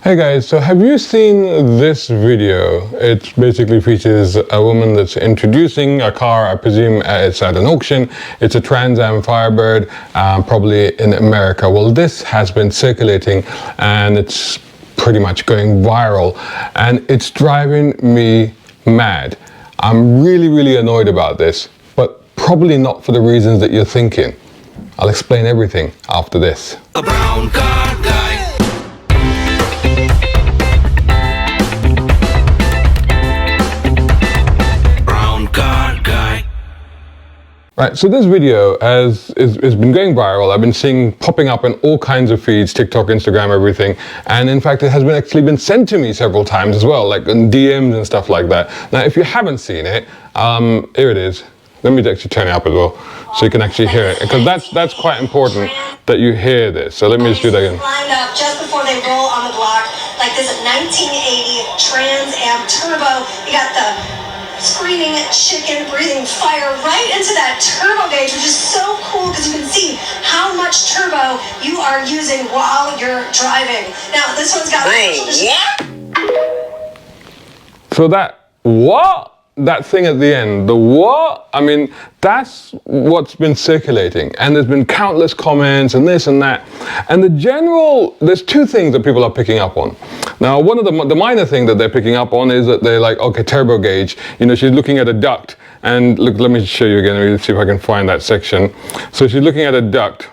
Hey guys, so have you seen this video? It basically features a woman that's introducing a car. I presume it's at an auction. It's a Trans Am Firebird, probably in America. Well, this has been circulating and it's pretty much going viral and it's driving me mad. I'm really annoyed about this, but probably not for the reasons that you're thinking. I'll explain everything after this. A brown car guy. Right, so this video has been going viral. I've been seeing popping up in all kinds of feeds, TikTok, Instagram, everything. And in fact, it has actually been sent to me several times as well, like in DMs and stuff like that. Now, if you haven't seen it, here it is. Let me actually turn it up as well, so you can actually hear it. Because that's quite important that you hear this. So let me just do that again. Lined up just before they roll on the block, like this 1980 Trans Am Turbo. You got the screaming chicken breathing fire right into that turbo gauge, which is so cool because you can see how much turbo you are using while you're driving. Now this one's got So that thing at the end, the what? I mean, that's what's been circulating, and there's been countless comments and this and that. And there's two things that people are picking up on. Now, one of the minor thing that they're picking up on is that they're like, okay, turbo gauge, you know, she's looking at a duct, and look, let me show you again, let me see if I can find that section. So she's looking at a duct,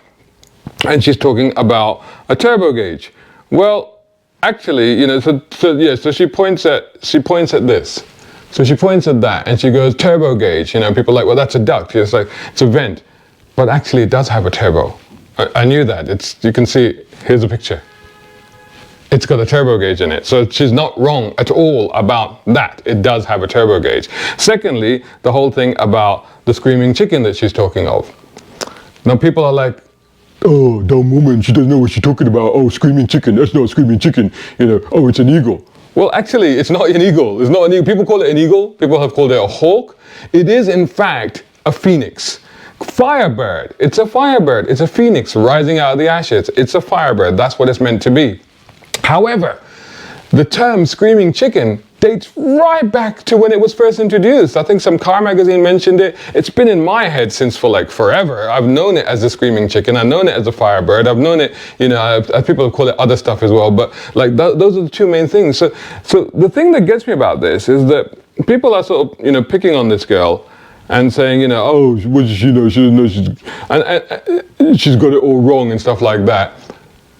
and she's talking about a turbo gauge. Well, actually, you know, so she points at this. So she points at that and she goes, turbo gauge. You know, people are like, well, that's a duct. It's like, it's a vent. But actually it does have a turbo. I knew that. You can see, here's a picture. It's got a turbo gauge in it. So she's not wrong at all about that. It does have a turbo gauge. Secondly, the whole thing about the screaming chicken that she's talking of. Now people are like, oh, dumb woman, she doesn't know what she's talking about. Oh, screaming chicken, that's not a screaming chicken. You know, oh, it's an eagle. Well, actually, it's not an eagle. It's not an eagle. People call it an eagle. People have called it a hawk. It is, in fact, a phoenix. Firebird. It's a firebird. It's a phoenix rising out of the ashes. It's a firebird. That's what it's meant to be. However, the term screaming chicken dates right back to when it was first introduced. I think some car magazine mentioned it. It's been in my head since for like forever. I've known it as a screaming chicken. I've known it as a firebird. I've known it, you know, people have called it other stuff as well. But like those are the two main things. So the thing that gets me about this is that people are sort of, you know, picking on this girl and saying, you know, oh, what does she know? She doesn't know. She's got it all wrong and stuff like that.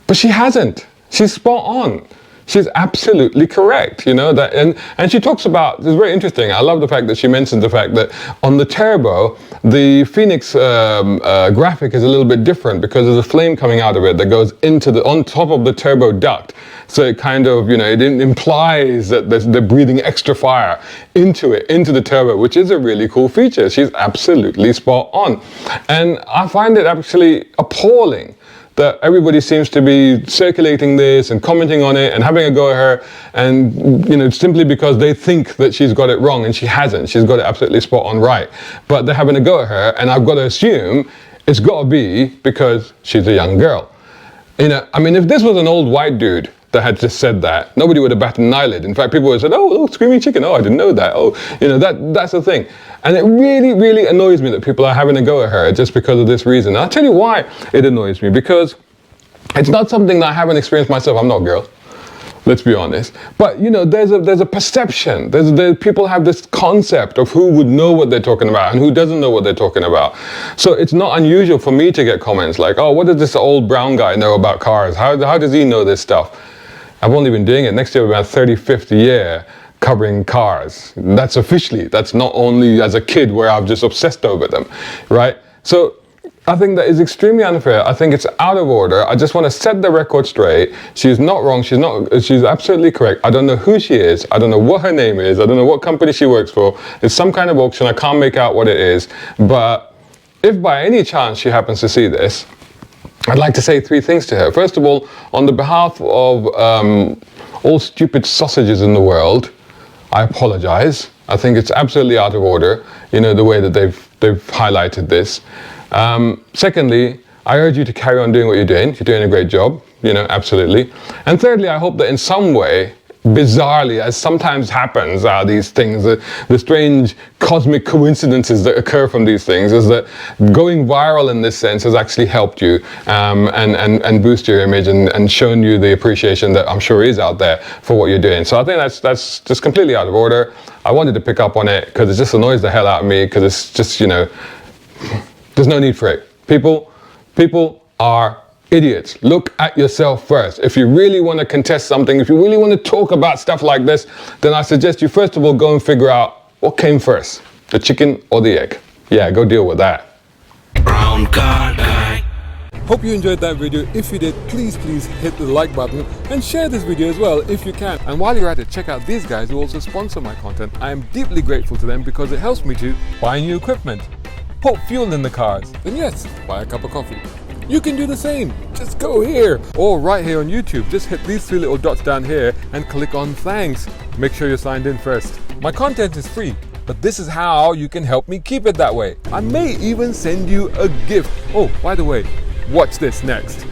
But she hasn't. She's spot on. She's absolutely correct, you know, that, and she talks about, it's very interesting. I love the fact that she mentioned the fact that on the turbo, the Phoenix graphic is a little bit different because there's a flame coming out of it that goes on top of the turbo duct. So it kind of, you know, it implies that they're breathing extra fire into the turbo, which is a really cool feature. She's absolutely spot on. And I find it actually appalling that everybody seems to be circulating this and commenting on it and having a go at her, and you know, simply because they think that she's got it wrong, and she hasn't. She's got it absolutely spot on right. But they're having a go at her, and I've got to assume it's got to be because she's a young girl. You know, I mean, if this was an old white dude that had just said that, nobody would have batted an eyelid. In fact, people would have said, oh, screaming chicken, oh, I didn't know that. Oh, you know, that's the thing. And it really annoys me that people are having a go at her just because of this reason. And I'll tell you why it annoys me, because it's not something that I haven't experienced myself. I'm not a girl, let's be honest. But you know, there's a perception. People have this concept of who would know what they're talking about and who doesn't know what they're talking about. So it's not unusual for me to get comments like, oh, what does this old brown guy know about cars? How does he know this stuff? I've only been doing it. Next year will be my 35th year covering cars. That's officially. That's not only as a kid where I've just obsessed over them, right? So I think that is extremely unfair. I think it's out of order. I just want to set the record straight. She's not wrong. She's absolutely correct. I don't know who she is. I don't know what her name is. I don't know what company she works for. It's some kind of auction. I can't make out what it is. But if by any chance she happens to see this, I'd like to say three things to her. First of all, on the behalf of all stupid sausages in the world, I apologize. I think it's absolutely out of order, you know, the way that they've highlighted this. Secondly, I urge you to carry on doing what you're doing. You're doing a great job. you know, absolutely. And thirdly, I hope that in some way, bizarrely, as sometimes happens, these things, the strange cosmic coincidences that occur from these things, is that going viral in this sense has actually helped you and boost your image and shown you the appreciation that I'm sure is out there for what you're doing. So I think that's just completely out of order. I wanted to pick up on it because it just annoys the hell out of me, because it's just, you know, there's no need for it. People are idiots. Look at yourself first. If you really want to contest something, if you really want to talk about stuff like this, then I suggest you first of all go and figure out what came first, the chicken or the egg. Yeah, go deal with that. Brown car guy. Hope you enjoyed that video. If you did, please hit the like button and share this video as well if you can. And while you're at it, check out these guys who also sponsor my content. I am deeply grateful to them because it helps me to buy new equipment, put fuel in the cars, and yes, buy a cup of coffee. You can do the same. Just go here or right here on YouTube. Just hit these 3 little dots down here and click on thanks. Make sure you're signed in first. My content is free, but this is how you can help me keep it that way. I may even send you a gift. Oh, by the way, watch this next.